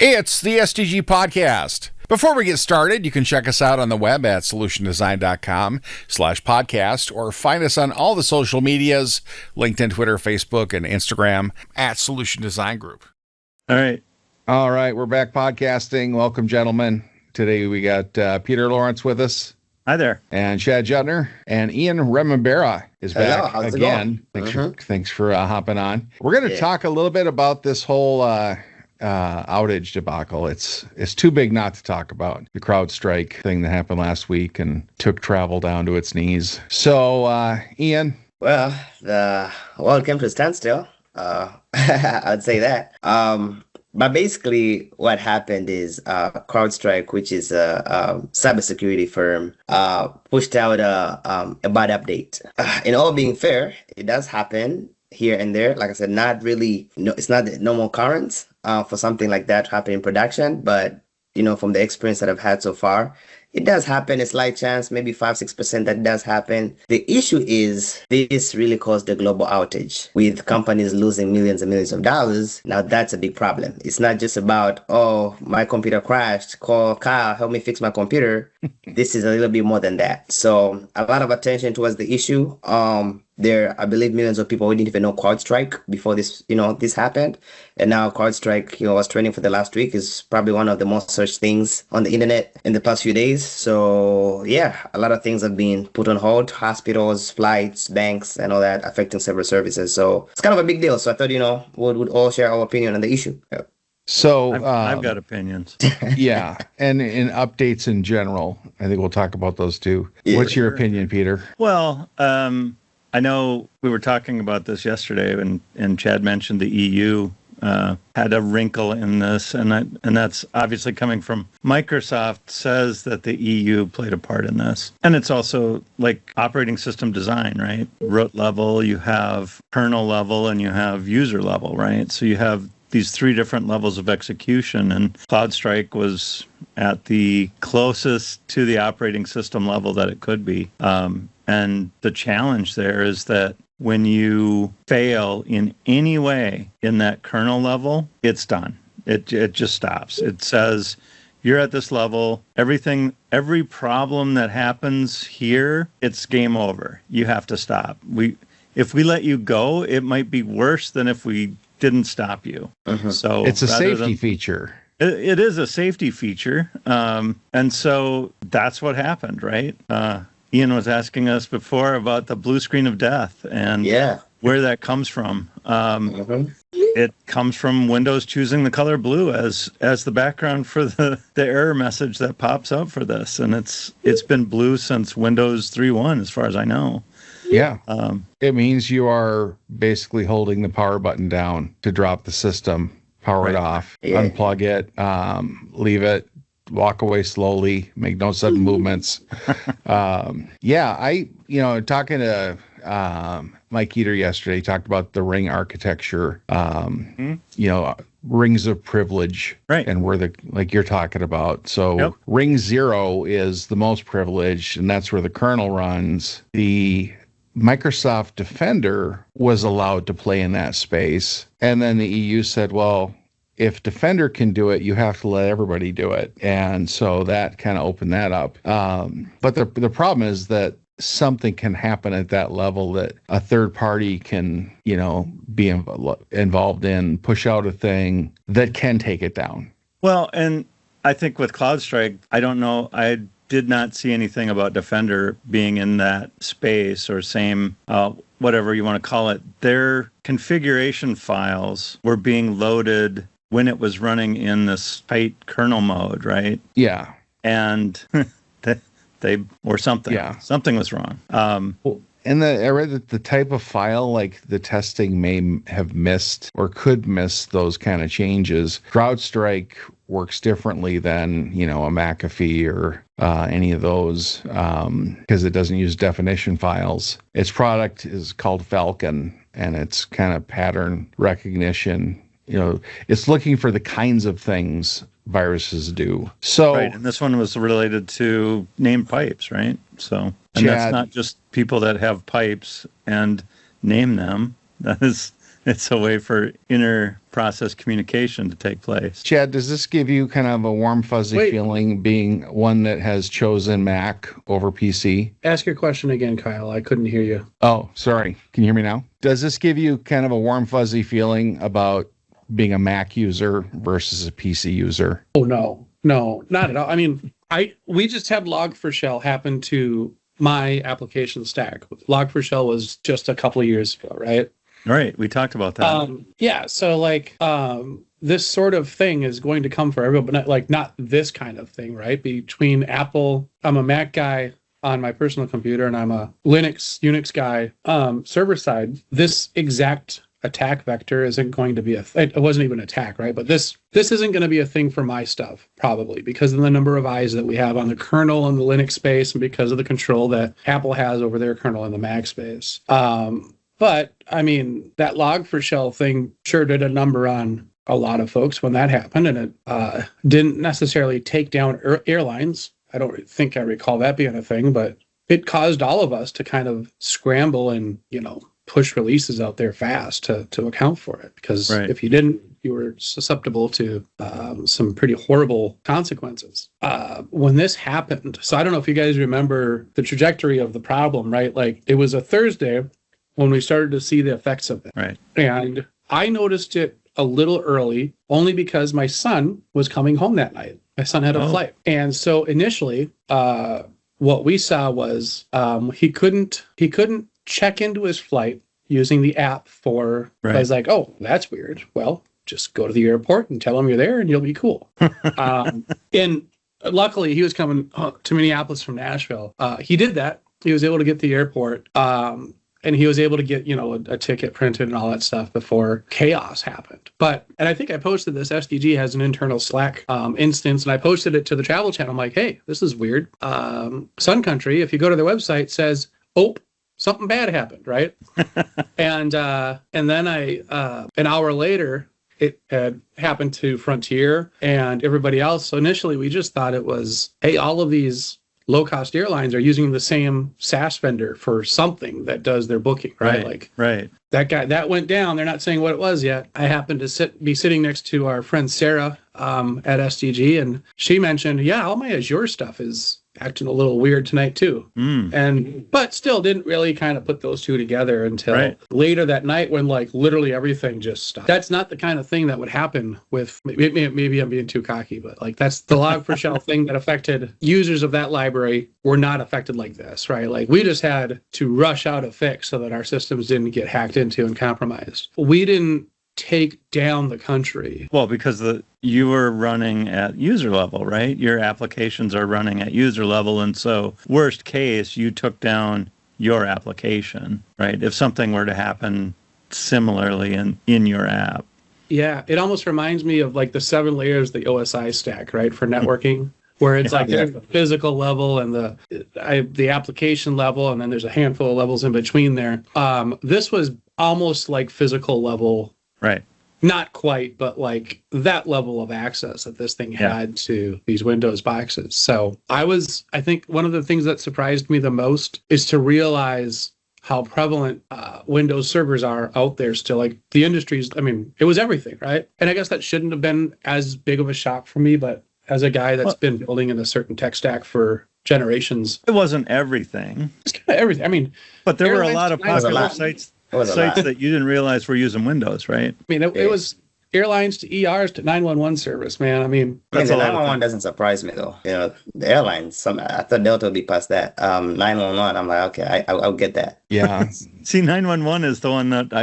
It's the SDG Podcast. Before we get started, you can check us out on the web at solutiondesign.com/podcast or find us on all the social medias, LinkedIn, Twitter, Facebook, and Instagram at Solution Design Group. All right, we're back podcasting. Welcome, gentlemen. Today we got Peter Lawrence with us. Hi there. And Chad Jutner and Ian Remembera is back again. Going? Thanks for hopping on. We're going to talk a little bit about this whole outage debacle. It's too big not to talk about. The CrowdStrike thing that happened last week and took travel down to its knees. So, Ian? Well, the world came to a standstill. I'd say that. But basically, what happened is CrowdStrike, which is a cybersecurity firm, pushed out a bad update. In all being fair, it does happen here and there. Like I said, not really. No, it's not the normal occurrence for something like that to happen in production. But from the experience that I've had so far, it does happen. A slight chance, maybe 5-6% that does happen. The issue is this really caused a global outage with companies losing millions and millions of dollars. Now that's a big problem. It's not just about, oh, my computer crashed. Call Kyle, help me fix my computer. This is a little bit more than that. So a lot of attention towards the issue. There, I believe millions of people didn't even know CrowdStrike before this happened. And now CrowdStrike, was trending for the last week, is probably one of the most searched things on the internet in the past few days. So yeah, a lot of things have been put on hold, hospitals, flights, banks, and all that, affecting several services. So it's kind of a big deal. So I thought, we'd all share our opinion on the issue. Yeah. So I've got opinions. Yeah, and in updates in general, I think we'll talk about those too. Yeah. What's your opinion, Peter? Well, I know we were talking about this yesterday, and Chad mentioned the EU had a wrinkle in this, and that's obviously coming from Microsoft says that the EU played a part in this. And it's also like operating system design, right? Root level, you have kernel level, and you have user level, right? So you have these three different levels of execution, and CrowdStrike was at the closest to the operating system level that it could be. And the challenge there is that when you fail in any way in that kernel level, it's done. It just stops. It says, you're at this level, every problem that happens here, it's game over. You have to stop. If we let you go, it might be worse than if we didn't stop you. Uh-huh. So it's a safety feature. It is a safety feature. And so that's what happened, right? Ian was asking us before about the blue screen of death and where that comes from. It comes from Windows choosing the color blue as the background for the error message that pops up for this. And it's been blue since Windows 3.1, as far as I know. Yeah. It means you are basically holding the power button down to drop the system, power it off, unplug it, leave it, walk away slowly, make no sudden movements. Talking to Mike Eater yesterday, he talked about the ring architecture, rings of privilege, right? And where like you're talking about. So ring 0 is the most privileged, and that's where the kernel runs. The Microsoft Defender was allowed to play in that space. And then the EU said, well, if Defender can do it, you have to let everybody do it. And so that kind of opened that up. But the problem is that something can happen at that level that a third party can, be involved in, push out a thing that can take it down. Well, and I think with CrowdStrike, I don't know, I did not see anything about Defender being in that space or same, whatever you want to call it. Their configuration files were being loaded when it was running in this tight kernel mode, right? Yeah. And something was wrong. And I read that the type of file, like the testing may have missed or could miss those kind of changes. CrowdStrike works differently than, a McAfee or any of those because it doesn't use definition files. Its product is called Falcon, and it's kind of pattern recognition. It's looking for the kinds of things viruses do. So, right, and this one was related to named pipes, right? So, and that's not just people that have pipes and name them. That is It's a way for inter-process communication to take place. Chad, does this give you kind of a warm, fuzzy feeling being one that has chosen Mac over PC? Ask your question again, Kyle. I couldn't hear you. Oh, sorry. Can you hear me now? Does this give you kind of a warm, fuzzy feeling about being a Mac user versus a PC user? Oh, no, not at all. I mean, we just had Log4Shell happen to my application stack. Log4Shell was just a couple of years ago, right? Right. We talked about that. Yeah. So like this sort of thing is going to come for everyone, but not this kind of thing, right? Between Apple, I'm a Mac guy on my personal computer, and I'm a Unix guy server side. This exact attack vector isn't going to be it wasn't even an attack, right? But this isn't going to be a thing for my stuff, probably, because of the number of eyes that we have on the kernel in the Linux space, and because of the control that Apple has over their kernel in the Mac space. But I mean, that Log4Shell thing sure did a number on a lot of folks when that happened, and it didn't necessarily take down airlines. I don't think I recall that being a thing, but it caused all of us to kind of scramble and, push releases out there fast to account for it. Because if you didn't, you were susceptible to some pretty horrible consequences. When this happened, so I don't know if you guys remember the trajectory of the problem, right? Like, it was a Thursday when we started to see the effects of it. Right. And I noticed it a little early, only because my son was coming home that night. My son had a flight. And so initially, what we saw was he couldn't check into his flight using the app for, I was like, oh, that's weird. Well, just go to the airport and tell him you're there and you'll be cool. And luckily, he was coming to Minneapolis from Nashville. He did that. He was able to get to the airport. And he was able to get, a ticket printed and all that stuff before chaos happened. And I think I posted this. SDG has an internal Slack instance, and I posted it to the travel channel. I'm like, hey, this is weird. Sun Country, if you go to their website, says, oh, something bad happened, right? and then an hour later, it had happened to Frontier and everybody else. So initially, we just thought it was, hey, all of these low-cost airlines are using the same SaaS vendor for something that does their booking, right? That went down. They're not saying what it was yet. I happened to be sitting next to our friend Sarah at SDG, and she mentioned, yeah, all my Azure stuff is acting a little weird tonight too. But still didn't really kind of put those two together until later that night, when literally everything just stopped. That's not the kind of thing that would happen with, maybe I'm being too cocky, but that's the Log4Shell thing that affected users of that library were not affected like this, right? We just had to rush out a fix so that our systems didn't get hacked into and compromised. We didn't take down the country. Well, because you were running at user level, right? Your applications are running at user level, and so worst case, you took down your application, right? If something were to happen similarly in your app. Yeah, it almost reminds me of the 7 layers of the OSI stack, right, for networking, where it's there's the physical level and the application level, and then there's a handful of levels in between there. This was almost like physical level. Right. Not quite, but that level of access that this thing had to these Windows boxes. So I think one of the things that surprised me the most is to realize how prevalent Windows servers are out there still. The industry's, it was everything, right? And I guess that shouldn't have been as big of a shock for me, but as a guy that's been building in a certain tech stack for generations. It wasn't everything. It's kind of everything. But there were a lot of popular sites that you didn't realize were using Windows, right? It was airlines to ERs to 911 service, man. That's the 911 doesn't surprise me though. The airlines. I thought Delta would be past that. 911. I'm like, okay, I'll get that. Yeah. See, 911 is the one that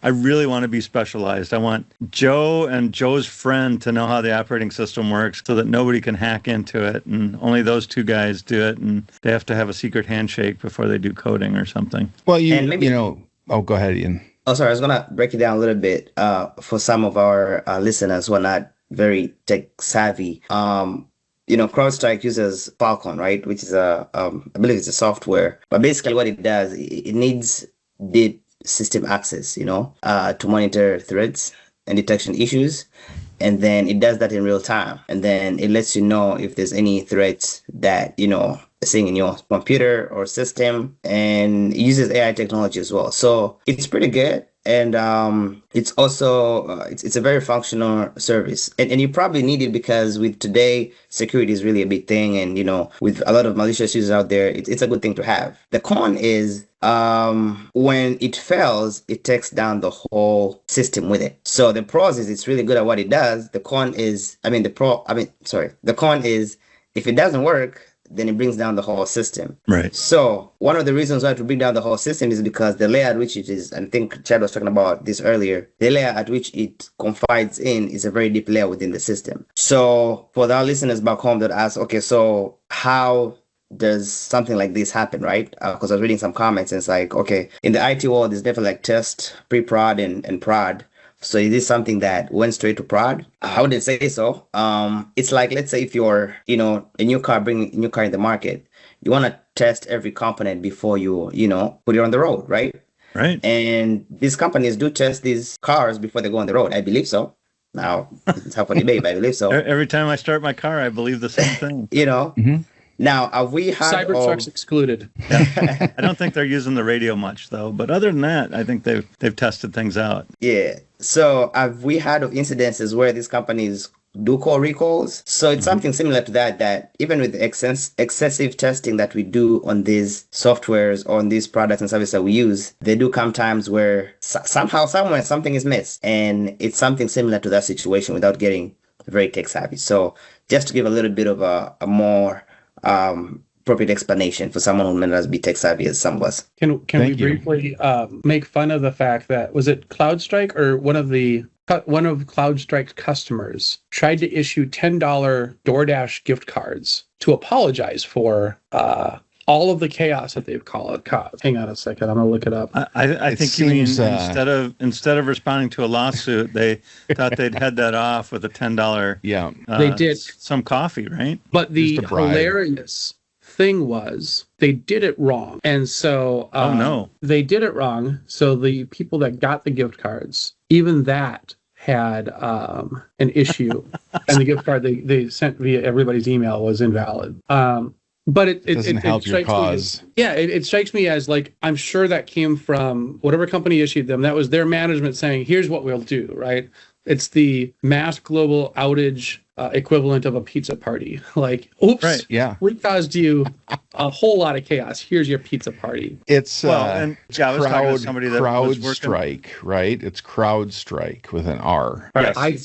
I really want to be specialized. I want Joe and Joe's friend to know how the operating system works, so that nobody can hack into it, and only those two guys do it, and they have to have a secret handshake before they do coding or something. Well, oh, go ahead, Ian. Oh, sorry. I was going to break it down a little bit for some of our listeners who are not very tech savvy. CrowdStrike uses Falcon, right? Which is I believe it's a software. But basically what it does, it needs deep system access, to monitor threats and detection issues. And then it does that in real time. And then it lets you know if there's any threats that, seeing in your computer or system, and it uses AI technology as well. So it's pretty good. And it's also it's a very functional service, and you probably need it because with today security is really a big thing, and with a lot of malicious users out there, it's a good thing to have. The con is when it fails, it takes down the whole system with it. So the pros is it's really good at what it does. The con is, the con is if it doesn't work, then it brings down the whole system. Right. So one of the reasons why to bring down the whole system is because the layer at which it is, and I think Chad was talking about this earlier, the layer at which it confides in is a very deep layer within the system. So for our listeners back home that ask, okay, so how does something like this happen, right? Because I was reading some comments and it's like, okay, in the IT world, there's definitely like test, pre-prod, and prod. So is this something that went straight to prod? I wouldn't say so. It's like, let's say if you're, a new car, bringing a new car in the market, you want to test every component before you, put it on the road, right? Right. And these companies do test these cars before they go on the road. I believe so. Now, it's up for debate, but I believe so. Every time I start my car, I believe the same thing. Mm-hmm. Now, have we had Cybertruck's excluded? Yeah. I don't think they're using the radio much though. But other than that, I think they've tested things out. Yeah. So have we had of incidences where these companies do call recalls? So it's something similar to that even with the excessive testing that we do on these softwares, on these products and services that we use, there do come times where somehow, somewhere, something is missed. And it's something similar to that situation without getting very tech savvy. So just to give a little bit of a more appropriate explanation for someone who may not be tech savvy as some of us. Can we briefly make fun of the fact that, was it CrowdStrike or one of CrowdStrike's customers tried to issue $10 DoorDash gift cards to apologize for all of the chaos that they've caused. Hang on a second, I'm gonna look it up. I think you mean instead of responding to a lawsuit, they thought they'd head that off with a $10. They did some coffee, right? But the hilarious thing was they did it wrong, and so they did it wrong. So the people that got the gift cards, even that had an issue, and the gift card they sent via everybody's email was invalid. But it doesn't help your cause. It strikes me as like, I'm sure that came from whatever company issued them. That was their management saying, here's what we'll do, right? It's the mass global outage equivalent of a pizza party. Like, oops, right, yeah, we caused you a whole lot of chaos. Here's your pizza party. It's I was talking to somebody that was working. CrowdStrike, right? It's CrowdStrike with an R. Yes. I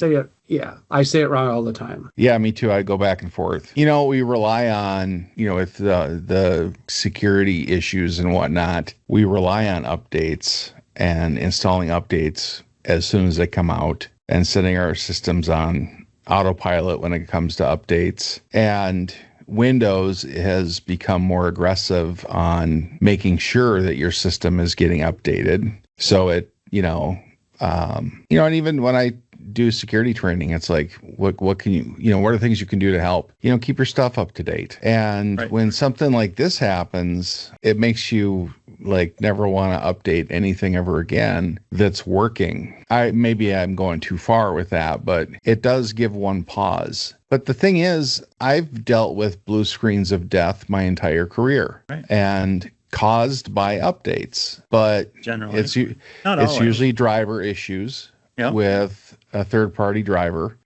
say it wrong all the time. Yeah, me too. I go back and forth. We rely on, with the security issues and whatnot, we rely on updates and installing updates as soon as they come out and setting our systems on autopilot when it comes to updates. And Windows has become more aggressive on making sure that your system is getting updated. So it, and even when I do security training, it's like, what can you, what are things you can do to help, keep your stuff up to date. And when something like this happens, it makes you like never want to update anything ever again that's working. Maybe I'm going too far with that, but it does give one pause. But the thing is, I've dealt with blue screens of death my entire career, and caused by updates. But generally, it's usually driver issues with a third-party driver,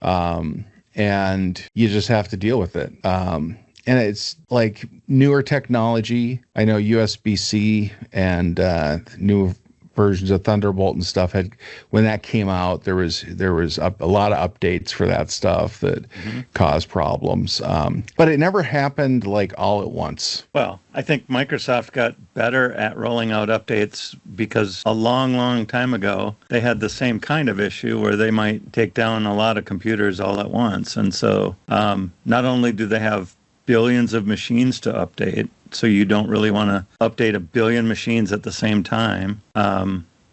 and you just have to deal with it. And it's like newer technology. I know USB-C and new versions of Thunderbolt and stuff when that came out, there was a lot of updates for that stuff that caused problems. But it never happened like all at once. Well, I think Microsoft got better at rolling out updates because a long, long time ago, they had the same kind of issue where they might take down a lot of computers all at once. And so not only do they have billions of machines to update, so you don't really want to update a billion machines at the same time.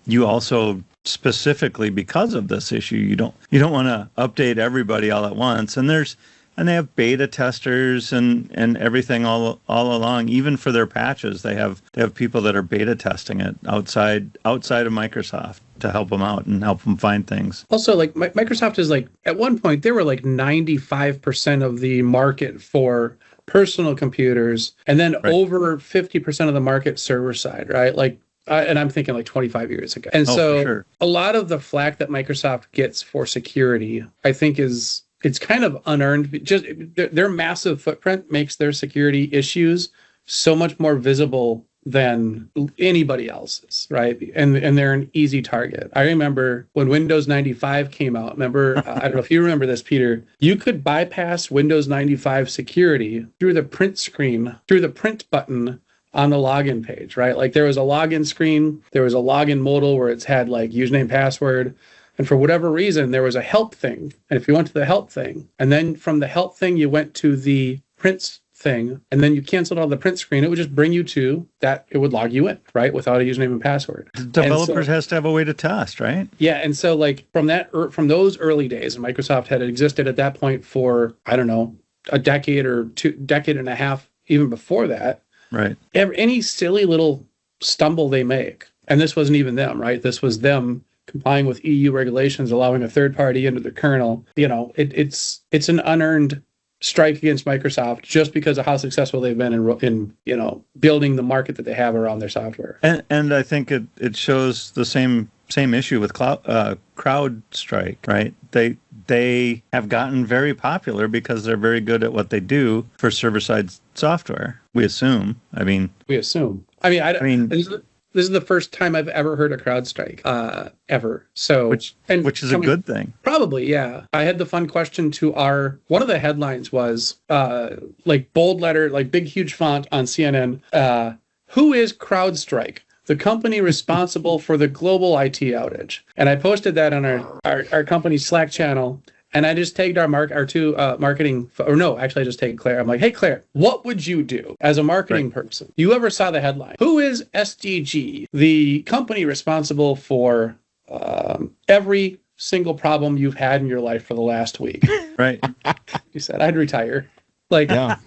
You also, specifically because of this issue, you don't want to update everybody all at once. And they have beta testers and everything all along. Even for their patches, they have people that are beta testing it outside of Microsoft to help them out and help them find things. Also, like Microsoft is like, at one point they were like 95% of the market for personal computers, and then over 50% of the market server side, right? Like and I'm thinking like 25 years ago. And so sure. a lot of the flack that Microsoft gets for security, I think it's kind of unearned. Just their massive footprint makes their security issues so much more visible than anybody else's, right? And they're an easy target. I remember when Windows 95 came out. Remember, I don't know if you remember this, Peter. You could bypass Windows 95 security through the print screen, through the print button on the login page, right? Like there was a login screen, there was a login modal where it's had like username, password. And for whatever reason, there was a help thing. And if you went to the help thing, and then from the help thing, you went to the print thing, and then you canceled out the print screen, it would just bring you to that. It would log you in, right, without a username and password. Developers has to have a way to test, right? Yeah, and so like from those early days, and Microsoft had existed at that point for I don't know a decade or decade and a half, even before that. Right. Any silly little stumble they make, and this wasn't even them, right? This was them complying with EU regulations, allowing a third party into the kernel. It's an unearned strike against Microsoft just because of how successful they've been in building the market that they have around their software. And I think it shows the same issue with CrowdStrike, right? They have gotten very popular because they're very good at what they do for server-side software. We assume. I mean, this is the first time I've ever heard a CrowdStrike, ever. So, which is a good thing. Probably, yeah. I had the fun question to one of the headlines was like bold letter, like big huge font on CNN. Who is CrowdStrike? The company responsible for the global IT outage. And I posted that on our company's Slack channel. And I just tagged our two marketing, I just tagged Claire. I'm like, hey, Claire, what would you do as a marketing person? You ever saw the headline? Who is SDG, the company responsible for every single problem you've had in your life for the last week? Right. You said, I'd retire. Like, yeah.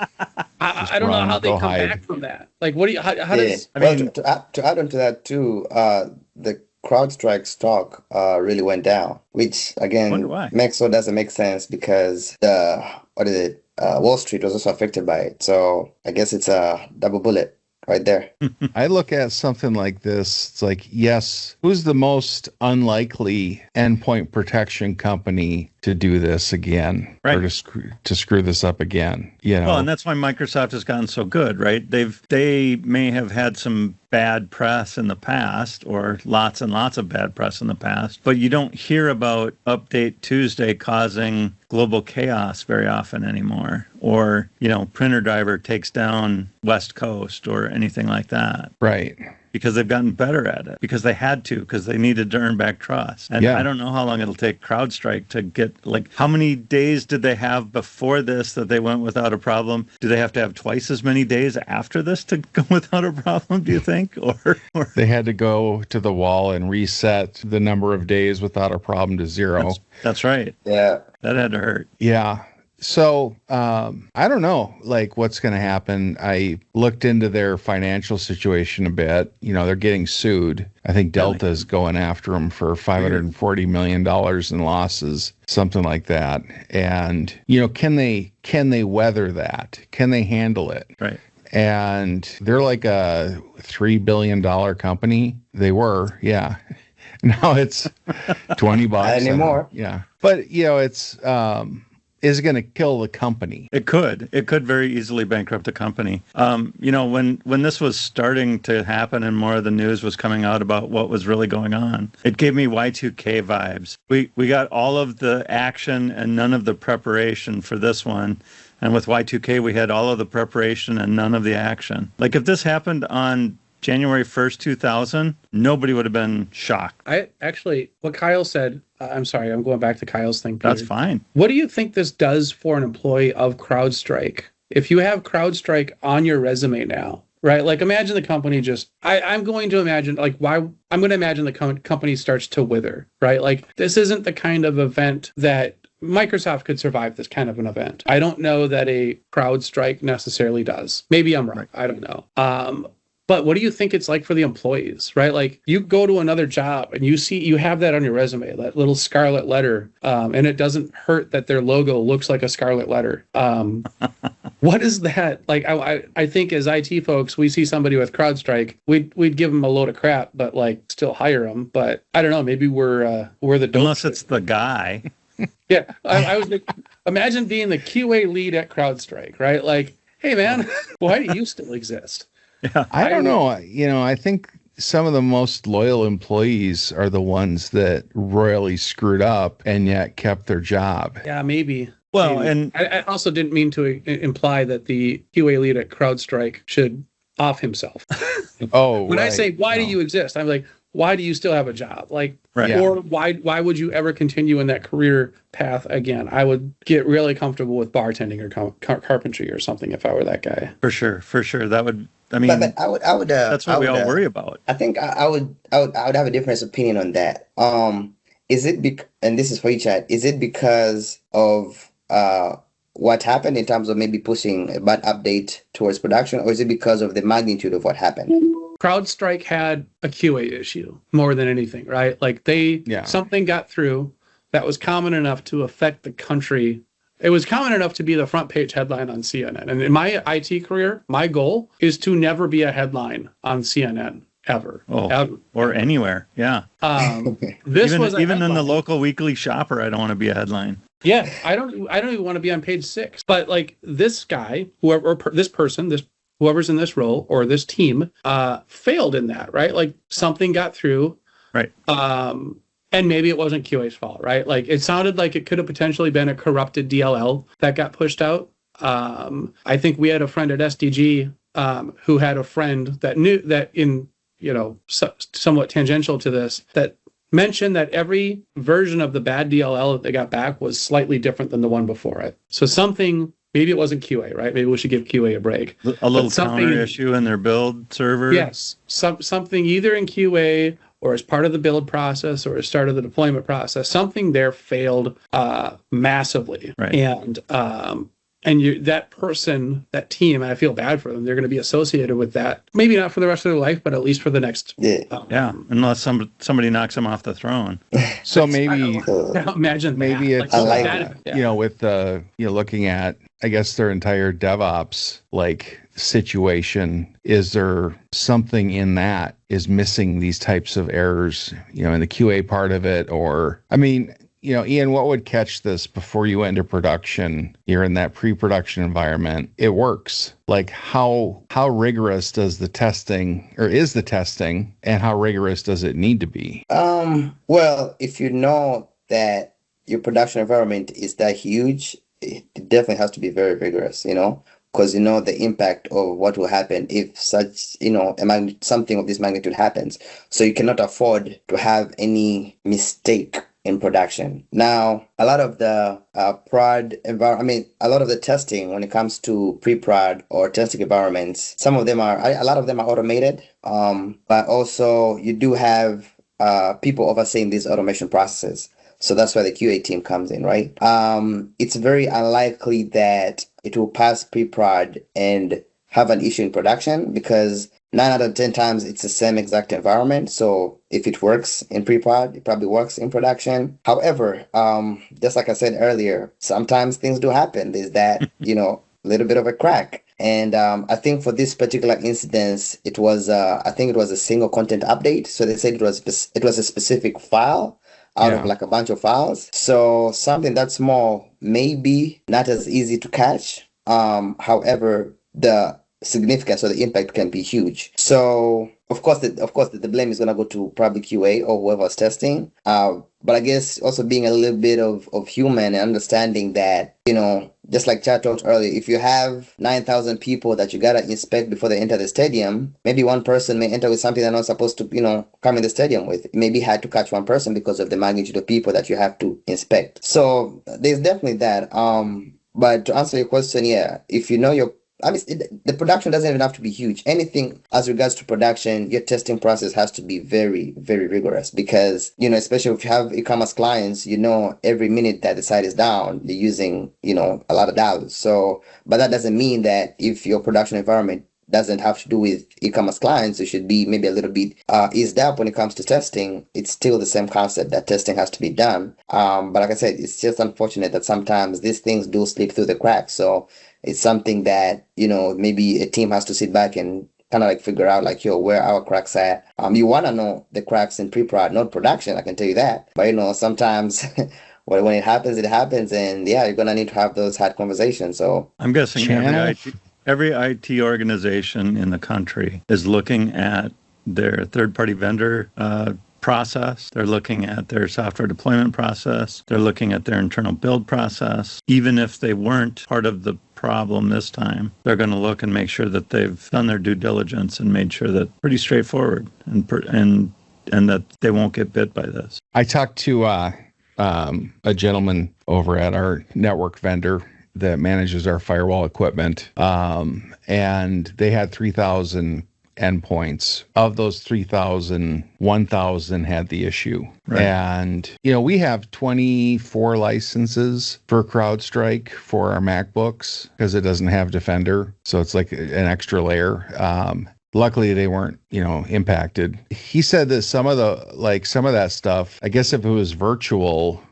I don't know how they come back from that. Like, what do you, how does... To add on to that too, the CrowdStrike stock really went down, which again doesn't make sense because Wall Street was also affected by it. So I guess it's a double bullet right there. I look at something like this. It's like, yes, who's the most unlikely endpoint protection company to do this again, right? Or to screw this up again? Well, and that's why Microsoft has gotten so good, right? They may have had some bad press in the past, or lots and lots of bad press in the past, but you don't hear about Update Tuesday causing global chaos very often anymore, or printer driver takes down West Coast or anything like that, right? Because they've gotten better at it, because they had to, because they needed to earn back trust. And I don't know how long it'll take CrowdStrike to get, like, how many days did they have before this that they went without a problem? Do they have to have twice as many days after this to go without a problem, do you think? Or they had to go to the wall and reset the number of days without a problem to zero. That's right. Yeah. That had to hurt. Yeah. So I don't know, like, what's going to happen. I looked into their financial situation a bit. They're getting sued. I think Delta is going after them for $540 million in losses, something like that. And, can they weather that? Can they handle it? Right. And they're like a $3 billion company. They were, yeah. Now it's $20. Not anymore. Yeah. But, it's... is going to kill the company. It could very easily bankrupt a company. When this was starting to happen and more of the news was coming out about what was really going on, it gave me Y2K vibes. We got all of the action and none of the preparation for this one. And with Y2K, we had all of the preparation and none of the action. Like, if this happened on January 1st, 2000, nobody would have been shocked. What Kyle said, I'm sorry, I'm going back to Kyle's thing, Peter. That's fine. What do you think this does for an employee of CrowdStrike? If you have CrowdStrike on your resume now, right? Like, imagine the company I'm going to imagine the company starts to wither, right? Like, this isn't the kind of event that Microsoft could survive this kind of an event. I don't know that a CrowdStrike necessarily does. Maybe I'm wrong. Right. I don't know. But what do you think it's like for the employees, right? Like, you go to another job and you have that on your resume, that little scarlet letter, and it doesn't hurt that their logo looks like a scarlet letter. what is that? Like, I think as IT folks, we see somebody with CrowdStrike, we'd give them a load of crap, but like still hire them. But I don't know, maybe we're the dope. Unless it's the guy. Yeah, I was imagine being the QA lead at CrowdStrike, right? Like, hey man, why do you still exist? Yeah, I don't know. I think some of the most loyal employees are the ones that royally screwed up and yet kept their job. Yeah, maybe. Well, Maybe. and I also didn't mean to imply that the QA lead at CrowdStrike should off himself. Oh, when I right. say, why do No. you exist? I'm like, why do you still have a job? Like, Right. Yeah. or why would you ever continue in that career path again? I would get really comfortable with bartending or carpentry or something if I were that guy. for sure, that would. I mean, But I would. that's what we all worry about. I think I would have a different opinion on that. Is it and this is for you, Chad. Is it because of what happened in terms of maybe pushing a bad update towards production, or is it because of the magnitude of what happened? CrowdStrike had a QA issue more than anything, right? Like something got through that was common enough to affect the country. It was common enough to be the front page headline on CNN. And in my IT career, my goal is to never be a headline on CNN ever. Ever. Or anywhere. Yeah. This even was even in the local weekly shopper, I don't want to be a headline. Yeah, I don't even want to be on page 6. But like this guy, whoever's in this role or this team, failed in that, right? Like something got through, right? And maybe it wasn't QA's fault, right? Like it sounded like it could have potentially been a corrupted DLL that got pushed out. I think we had a friend at SDG who had a friend that knew that in somewhat tangential to this that mentioned that every version of the bad DLL that they got back was slightly different than the one before it. So something, maybe it wasn't QA, right? Maybe we should give QA a break. A little counter issue in their build server. Yes, something either in QA or as part of the build process or as part of the deployment process, something there failed massively. Right. And that person, that team, and I feel bad for them, they're going to be associated with that. Maybe not for the rest of their life, but at least for the next. Unless somebody knocks them off the throne. So maybe imagine maybe that. it's with looking at, I guess, their entire DevOps situation. Is there something in that is missing these types of errors, in the QA part of it? Or, I mean, Ian, what would catch this before you enter production? You're in that pre-production environment. It works. Like how rigorous does the testing, or is the testing, and how rigorous does it need to be? Well, if you know that your production environment is that huge, it definitely has to be very rigorous, because the impact of what will happen if such, something of this magnitude happens. So you cannot afford to have any mistake in production. Now, a lot of the prod environment, a lot of the testing when it comes to pre-prod or testing environments, a lot of them are automated, but also you do have people overseeing these automation processes. So that's where the QA team comes in, right? It's very unlikely that it will pass pre-prod and have an issue in production because 9 out of 10 times it's the same exact environment. So if it works in pre-prod, it probably works in production. However, just like I said earlier, sometimes things do happen. There's that, little bit of a crack. And I think for this particular incident, it was a single content update. So they said it was a specific file out of a bunch of files. So something that small may be not as easy to catch. However, the significance or the impact can be huge. So of course the blame is gonna go to probably QA or whoever's testing. But I guess also being a little bit of human and understanding that, just like Chad talked earlier, if you have 9,000 people that you gotta inspect before they enter the stadium, maybe one person may enter with something they're not supposed to, come in the stadium with. It may be hard to catch one person because of the magnitude of people that you have to inspect. So there's definitely that. But to answer your question, if you know the production doesn't even have to be huge. Anything as regards to production, your testing process has to be very, very rigorous because, especially if you have e-commerce clients, every minute that the site is down, they're using, a lot of dollars. So, but that doesn't mean that if your production environment doesn't have to do with e-commerce clients. It should be maybe a little bit eased up when it comes to testing. It's still the same concept that testing has to be done. But like I said, it's just unfortunate that sometimes these things do slip through the cracks. So it's something that, maybe a team has to sit back and kind of like figure out like, where our cracks at. You want to know the cracks in pre-prod, not production, I can tell you that. But sometimes when it happens, and yeah, you're gonna need to have those hard conversations. So I'm guessing every IT organization in the country is looking at their third-party vendor process. They're looking at their software deployment process. They're looking at their internal build process. Even if they weren't part of the problem this time, they're going to look and make sure that they've done their due diligence and made sure that pretty straightforward and that they won't get bit by this. I talked to a gentleman over at our network vendor that manages our firewall equipment, and they had 3,000 endpoints. Of those 3,000, 1,000 had the issue. Right. And, we have 24 licenses for CrowdStrike for our MacBooks because it doesn't have Defender. So it's like an extra layer. Luckily, they weren't, impacted. He said that some of that stuff, I guess if it was virtual,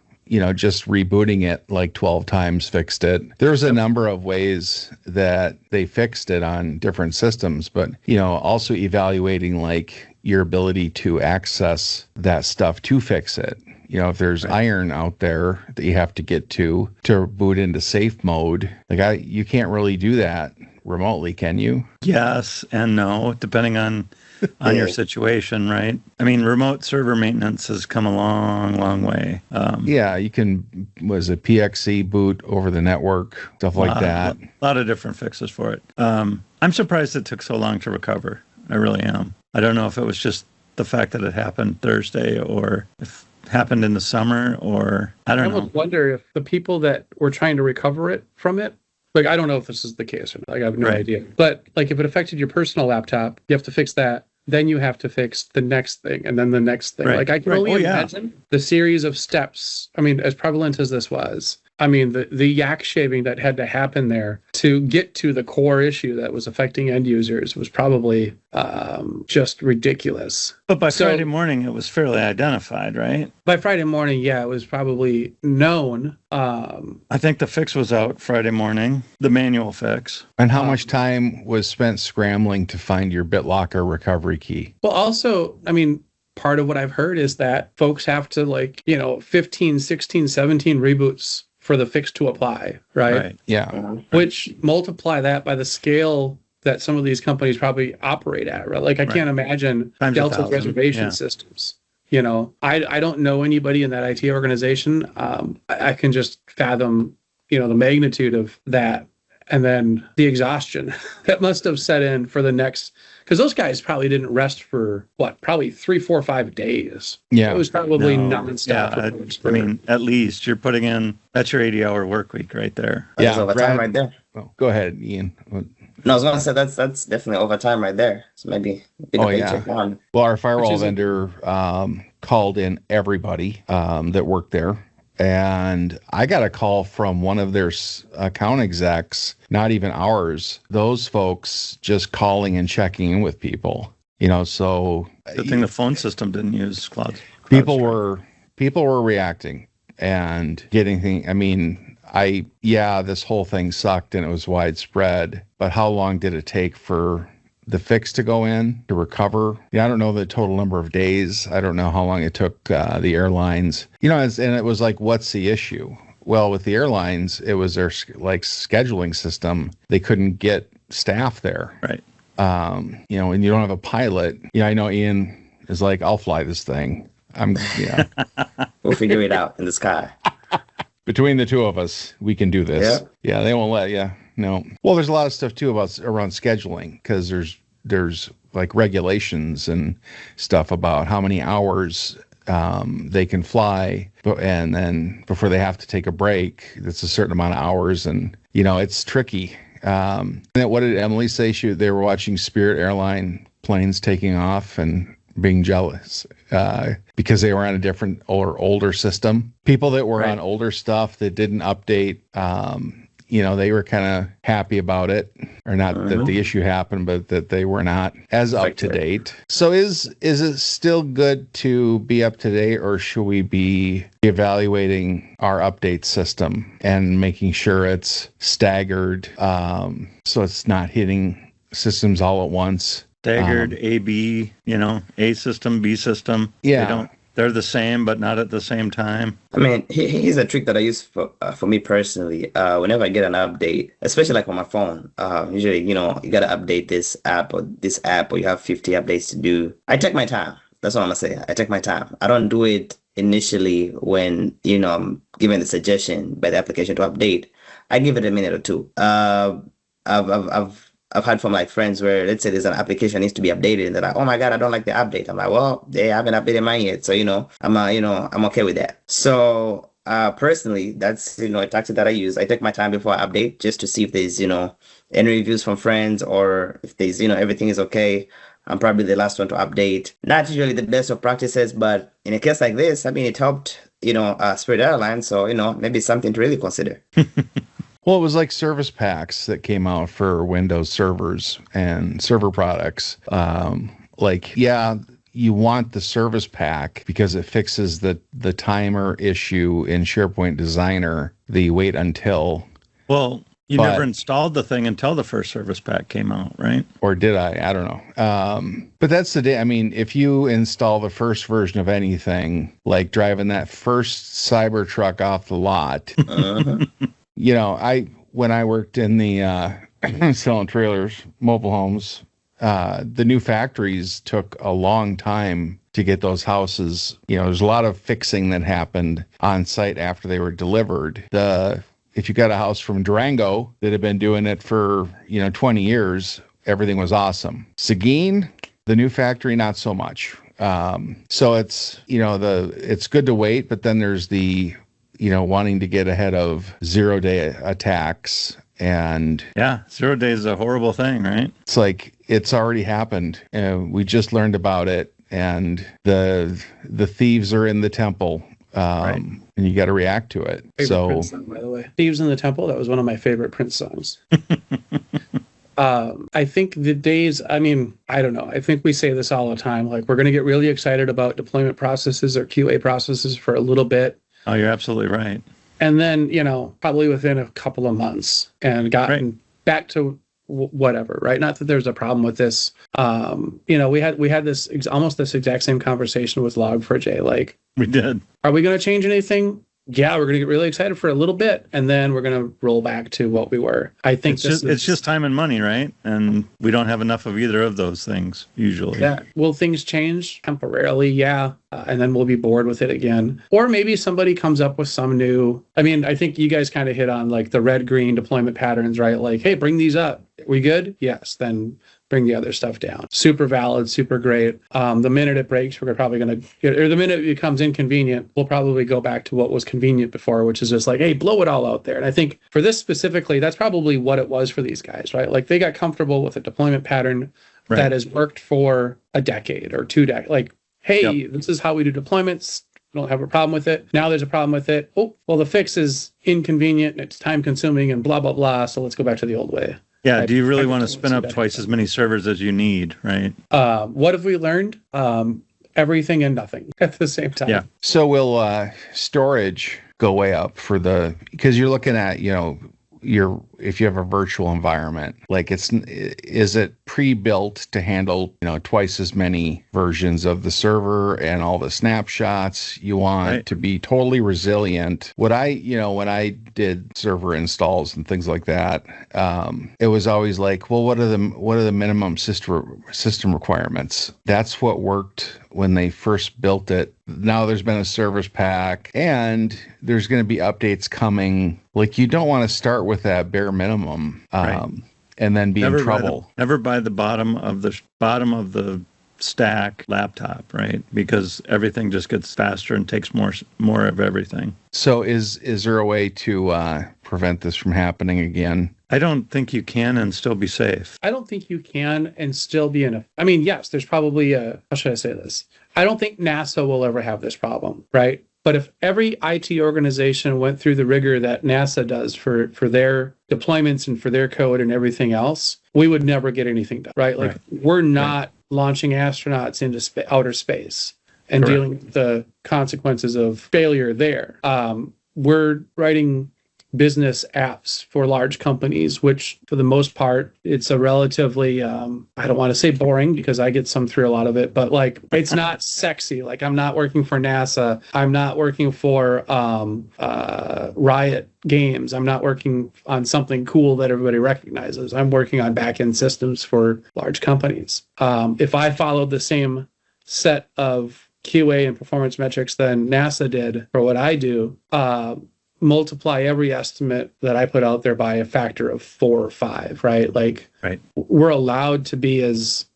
just rebooting it like 12 times fixed it. There's a number of ways that they fixed it on different systems, but, also evaluating like your ability to access that stuff to fix it. If there's iron out there that you have to get to boot into safe mode, you can't really do that remotely, can you? Yes and no, depending on your situation, right? I mean, remote server maintenance has come a long, long way. You can, PXE boot over the network, stuff like that. A lot of different fixes for it. I'm surprised it took so long to recover. I really am. I don't know if it was just the fact that it happened Thursday or if it happened in the summer or I don't know. I would wonder if the people that were trying to recover it from it, I don't know if this is the case or not. I have no idea. But if it affected your personal laptop, you have to fix that. Then you have to fix the next thing and then the next thing. Right. I can only imagine the series of steps. I mean, as prevalent as this was, the yak shaving that had to happen there to get to the core issue that was affecting end users was probably just ridiculous. But by Friday morning, it was fairly identified, right? By Friday morning, it was probably known. I think the fix was out Friday morning, the manual fix. And how much time was spent scrambling to find your BitLocker recovery key? Well, also, part of what I've heard is that folks have to 15, 16, 17 reboots for the fix to apply, right? Yeah. Which multiply that by the scale that some of these companies probably operate at, right? I can't imagine Delta's reservation systems. I don't know anybody in that IT organization. I can just fathom, the magnitude of that. And then the exhaustion that must have set in for the next, because those guys probably didn't rest for probably 3, 4, 5 days. Yeah. It was probably nonstop. Yeah, at least you're putting in, that's your 80-hour work week right there. That's overtime right there. Oh, go ahead, Ian. No, I was going to say that's definitely overtime right there. So maybe check on. Well, our firewall vendor called in everybody that worked there. And I got a call from one of their account execs, not even ours, those folks just calling and checking in with people, so. Good thing the phone system didn't use cloud. People were reacting and getting things. This whole thing sucked and it was widespread, but how long did it take for the fix to go in to recover? I don't know the total number of days. I don't know how long it took the airlines, and it was what's the issue? Well, with the airlines, it was their scheduling system. They couldn't get staff there. Right. And you don't have a pilot. I know Ian is I'll fly this thing. We'll figure it out in the sky. Between the two of us, we can do this. Yeah, they won't let you. No. Well, there's a lot of stuff too around scheduling because there's regulations and stuff about how many hours they can fly, and then before they have to take a break, it's a certain amount of hours, and it's tricky. What did Emily say? They were watching Spirit airline planes taking off and being jealous because they were on a different or older system. People that were on older stuff that didn't update. they were kind of happy about it, or not that the issue happened, but that they were not as up to date. So is it still good to be up to date, or should we be evaluating our update system and making sure it's staggered, so it's not hitting systems all at once? Staggered, A, B, A system, B system. Yeah. They're the same, but not at the same time. I mean, here's a trick that I use for me personally. Whenever I get an update, especially like on my phone, usually, you got to update this app, or you have 50 updates to do. I take my time. That's what I'm going to say. I take my time. I don't do it initially when, I'm given the suggestion by the application to update. I give it a minute or two. I've had from like friends where, let's say there's an application that needs to be updated, and they're like, "Oh my God, I don't like the update." I'm like, "Well, they haven't updated mine yet, so I'm okay with that." So personally, that's a tactic that I use. I take my time before I update, just to see if there's any reviews from friends, or if there's everything is okay. I'm probably the last one to update. Not usually the best of practices, but in a case like this, I mean, it helped Spirit Airlines, so maybe it's something to really consider. Well, it was like service packs that came out for Windows servers and server products. You want the service pack because it fixes the timer issue in SharePoint Designer, the wait until. Well, you never installed the thing until the first service pack came out, right? Or did I? I don't know. But that's the day. I mean, if you install the first version of anything, like driving that first Cybertruck off the lot, when I worked in the selling trailers, mobile homes, the new factories took a long time to get those houses. There's a lot of fixing that happened on site after they were delivered. If you got a house from Durango that had been doing it for 20 years, everything was awesome. Seguin, the new factory, not so much. So it's it's good to wait, but then there's the wanting to get ahead of 0-day attacks. And 0 days is a horrible thing, right? It's like it's already happened. We just learned about it, and the thieves are in the temple, right. And you got to react to it. Favorite Prince song, by the way, "Thieves in the Temple." That was one of my favorite Prince songs. I think the days, I mean, I don't know. I think we say this all the time. Like, we're going to get really excited about deployment processes or QA processes for a little bit. Oh, you're absolutely right. And then, probably within a couple of months and gotten back to whatever, right? Not that there's a problem with this. We had this almost this exact same conversation with Log4j. Like, we did. Are we going to change anything? Yeah, we're going to get really excited for a little bit, and then we're going to roll back to what we were. I think it's just time and money, right? And we don't have enough of either of those things usually. Yeah. Will things change temporarily? Yeah. And then we'll be bored with it again. Or maybe somebody comes up with some new. I mean, I think you guys kind of hit on like the red-green deployment patterns, right? Like, hey, bring these up. We good? Yes. Then bring the other stuff down. Super valid, super great. The minute it breaks, we're probably going to, or the minute it becomes inconvenient, we'll probably go back to what was convenient before, which is just like, hey, blow it all out there. And I think for this specifically, that's probably what it was for these guys, right? Like, they got comfortable with a deployment pattern that has worked for a decade or 2 decades. Like, hey, this is how we do deployments. We don't have a problem with it. Now there's a problem with it. Oh, well, the fix is inconvenient and it's time consuming and blah, blah, blah. So let's go back to the old way. Yeah, do you really want to spin up twice as many servers as you need, right? What have we learned? Everything and nothing at the same time. Yeah. So will storage go way up because you're looking at, if you have a virtual environment, like is it pre-built to handle, twice as many versions of the server and all the snapshots you want to be totally resilient? When I did server installs and things like that, it was always like, well, what are the minimum system requirements? That's what worked when they first built it. Now there's been a service pack and there's going to be updates coming. Like, you don't want to start with that bare minimum and then be in trouble. Never buy the bottom of the stack laptop, right? Because everything just gets faster and takes more of everything. So is there a way to prevent this from happening again? I don't think you can and still be safe. I don't think you can and still be yes, there's probably how should I say this? I don't think NASA will ever have this problem, right? But if every IT organization went through the rigor that NASA does for their deployments and for their code and everything else, we would never get anything done, right? Like we're not launching astronauts into outer space and dealing with the consequences of failure there. We're writing business apps for large companies, which for the most part, it's a relatively, I don't want to say boring because I get some thrill out of it, but like, it's not sexy. Like I'm not working for NASA. I'm not working for Riot Games. I'm not working on something cool that everybody recognizes. I'm working on back-end systems for large companies. If I followed the same set of QA and performance metrics than NASA did for what I do, multiply every estimate that I put out there by a factor of 4 or 5, right? Like we're allowed to be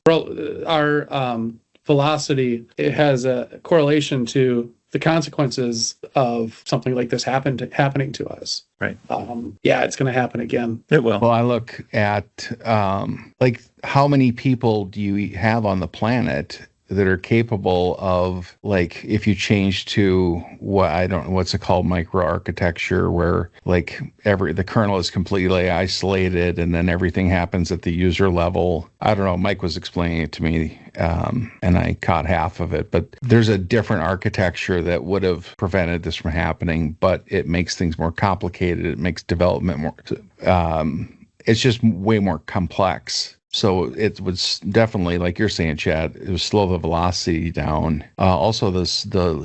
our velocity, it has a correlation to the consequences of something like this happening to us. Right. It's going to happen again. It will. Well, I look at like how many people do you have on the planet that are capable of, like, if you change to what's it called, microarchitecture, where like the kernel is completely isolated and then everything happens at the user level. I don't know, Mike was explaining it to me and I caught half of it, but there's a different architecture that would have prevented this from happening, but it makes things more complicated. It makes development more, it's just way more complex. So it was definitely, like you're saying, Chad, it was slow the velocity down. Also, the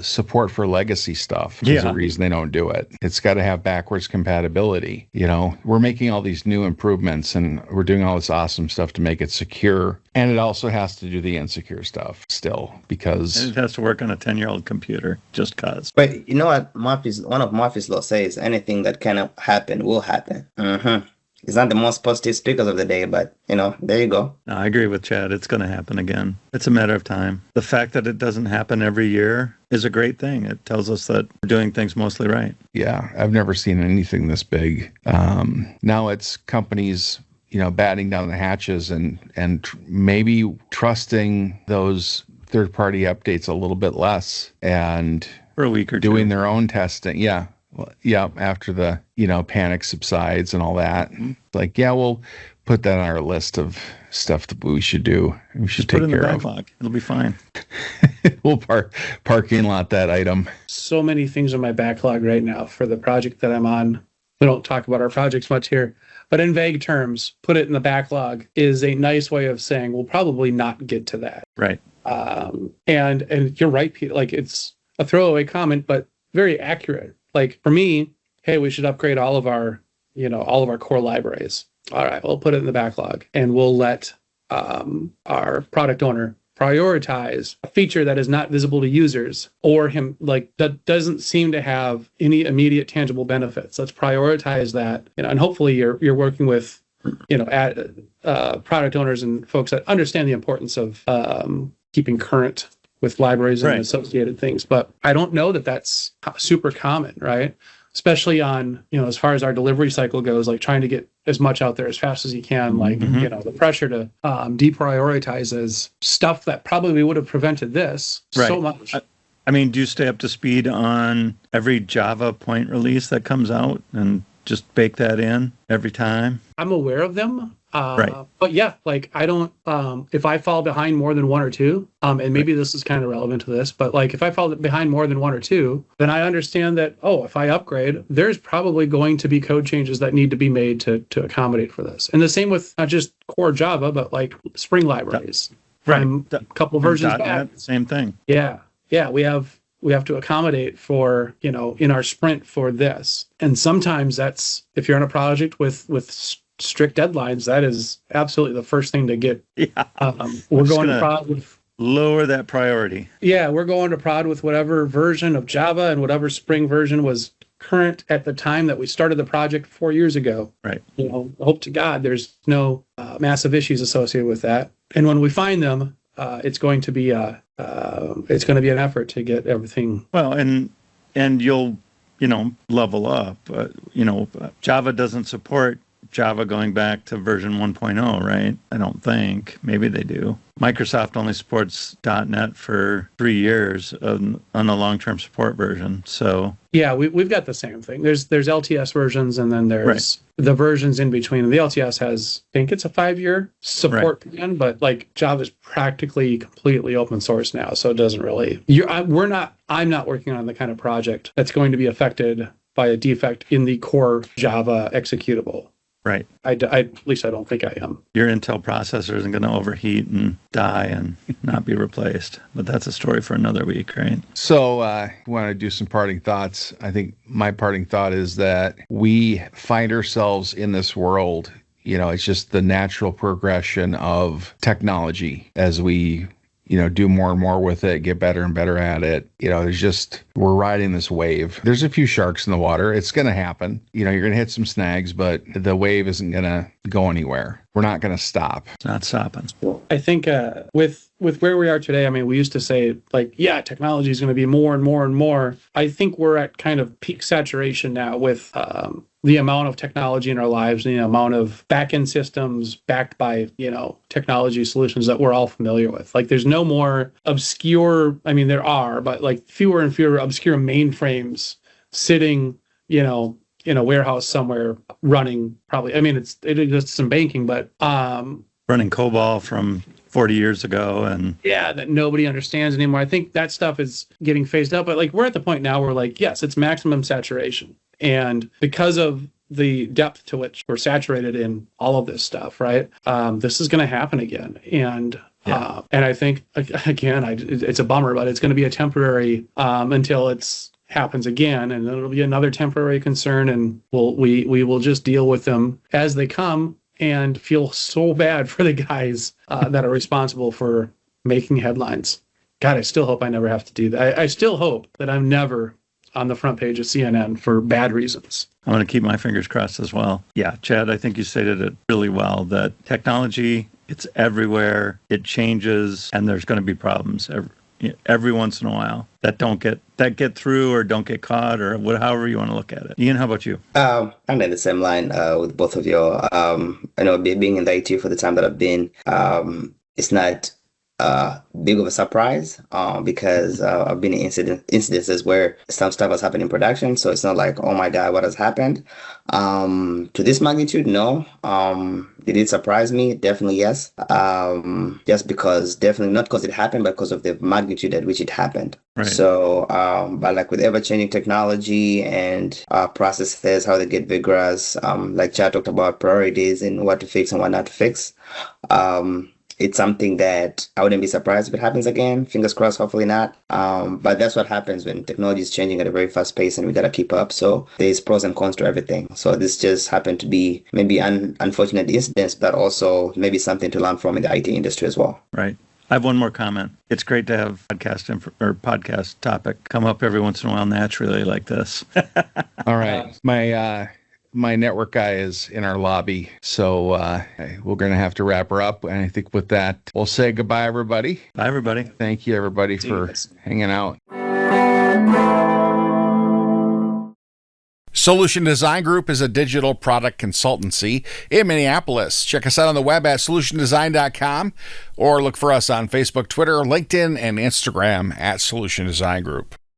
support for legacy stuff is the reason they don't do it. It's got to have backwards compatibility. You know, we're making all these new improvements and we're doing all this awesome stuff to make it secure. And it also has to do the insecure stuff still, because it has to work on a 10-year-old computer just cause. But you know what one of Murphy's law says, anything that can happen will happen. It's not the most positive speakers of the day, but, there you go. No, I agree with Chad. It's going to happen again. It's a matter of time. The fact that it doesn't happen every year is a great thing. It tells us that we're doing things mostly right. Yeah, I've never seen anything this big. Now it's companies, batting down the hatches and maybe trusting those third-party updates a little bit less and for a week or doing two. Their own testing. Yeah. Well, yeah, after the, panic subsides and all that. Like, we'll put that on our list of stuff that we should do. We should take care of. It'll be fine. We'll parking lot that item. So many things on my backlog right now for the project that I'm on. We don't talk about our projects much here, but in vague terms, put it in the backlog is a nice way of saying we'll probably not get to that. Right. And you're right, Pete. Like, it's a throwaway comment, but very accurate. Like, for me, hey, we should upgrade all of our core libraries. All right, we'll put it in the backlog and we'll let our product owner prioritize a feature that is not visible to users or that doesn't seem to have any immediate tangible benefits. Let's prioritize that, and hopefully you're working with, product owners and folks that understand the importance of keeping current with libraries and associated things. But I don't know that that's super common, right? Especially on, as far as our delivery cycle goes, like trying to get as much out there as fast as you can, the pressure to deprioritize is stuff that probably would have prevented this so much. I mean, do you stay up to speed on every Java point release that comes out and just bake that in every time? I'm aware of them. But yeah, like I don't, if I fall behind more than one or two, and maybe this is kind of relevant to this, but like if I fall behind more than one or two, then I understand that, if I upgrade, there's probably going to be code changes that need to be made to accommodate for this. And the same with not just core Java, but like Spring libraries. From a couple versions back. Same thing. Yeah. We have to accommodate for, in our sprint for this. And sometimes that's, if you're on a project with strict deadlines, that is absolutely the first thing to get. We're going to prod with lower that priority. Yeah, we're going to prod with whatever version of Java and whatever Spring version was current at the time that we started the project 4 years ago. Right. Hope to God there's no massive issues associated with that. And when we find them, it's going to be an effort to get everything. Well, and you'll level up. Java doesn't support Java going back to version 1.0, right? I don't think. Maybe they do. Microsoft only supports .NET for 3 years on a long-term support version. So yeah, we've got the same thing. There's LTS versions, and then there's the versions in between. The LTS has, I think it's a 5-year support plan, but like Java is practically completely open source now, so it doesn't really. I'm not working on the kind of project that's going to be affected by a defect in the core Java executable. Right. At least I don't think I am. Your Intel processor isn't going to overheat and die and not be replaced. But that's a story for another week, right? So I want to do some parting thoughts. I think my parting thought is that we find ourselves in this world. It's just the natural progression of technology as we do more and more with it, get better and better at it. We're riding this wave. There's a few sharks in the water. It's going to happen. You're going to hit some snags, but the wave isn't going to go anywhere. We're not going to stop. It's not stopping. I think with where we are today, I mean, we used to say technology is going to be more and more and more. I think we're at kind of peak saturation now with the amount of technology in our lives, the amount of back-end systems backed by, technology solutions that we're all familiar with. Like, there's no more obscure, I mean, there are, but like fewer and fewer obscure mainframes sitting, in a warehouse somewhere running probably. I mean, it exists in banking, but running COBOL from 40 years ago and that nobody understands anymore. I think that stuff is getting phased out, but like we're at the point now where yes, it's maximum saturation. And because of the depth to which we're saturated in all of this stuff, right? This is going to happen again. And I think, again, it's a bummer, but it's going to be a temporary until it's happens again, and it'll be another temporary concern, and we will just deal with them as they come and feel so bad for the guys that are responsible for making headlines. God, I still hope I never have to do that. I still hope that I'm never on the front page of CNN for bad reasons. I'm going to keep my fingers crossed as well. Yeah, Chad, I think you stated it really well, that technology, it's everywhere, it changes, and there's going to be problems every once in a while that get through or don't get caught or however you want to look at it. Ian, how about you? I'm in the same line with both of you. Being in the IT for the time that I've been, it's not big of a surprise because I've been in incidences where some stuff has happened in production. So it's not like, oh my God, what has happened? To this magnitude, no. Did it surprise me? Definitely yes. Just because, definitely not because it happened, but because of the magnitude at which it happened. Right. So, but like with ever-changing technology and processes, how they get vigorous, like Chad talked about priorities and what to fix and what not to fix. It's something that I wouldn't be surprised if it happens again. Fingers crossed, hopefully not. But that's what happens when technology is changing at a very fast pace and we got to keep up. So there's pros and cons to everything. So this just happened to be maybe an unfortunate incident, but also maybe something to learn from in the IT industry as well. Right. I have one more comment. It's great to have podcast topic come up every once in a while naturally like this. All right. My network guy is in our lobby, so we're going to have to wrap her up. And I think with that, we'll say goodbye, everybody. Bye, everybody. Thank you, everybody, for hanging out. Solution Design Group is a digital product consultancy in Minneapolis. Check us out on the web at solutiondesign.com or look for us on Facebook, Twitter, LinkedIn, and Instagram at Solution Design Group.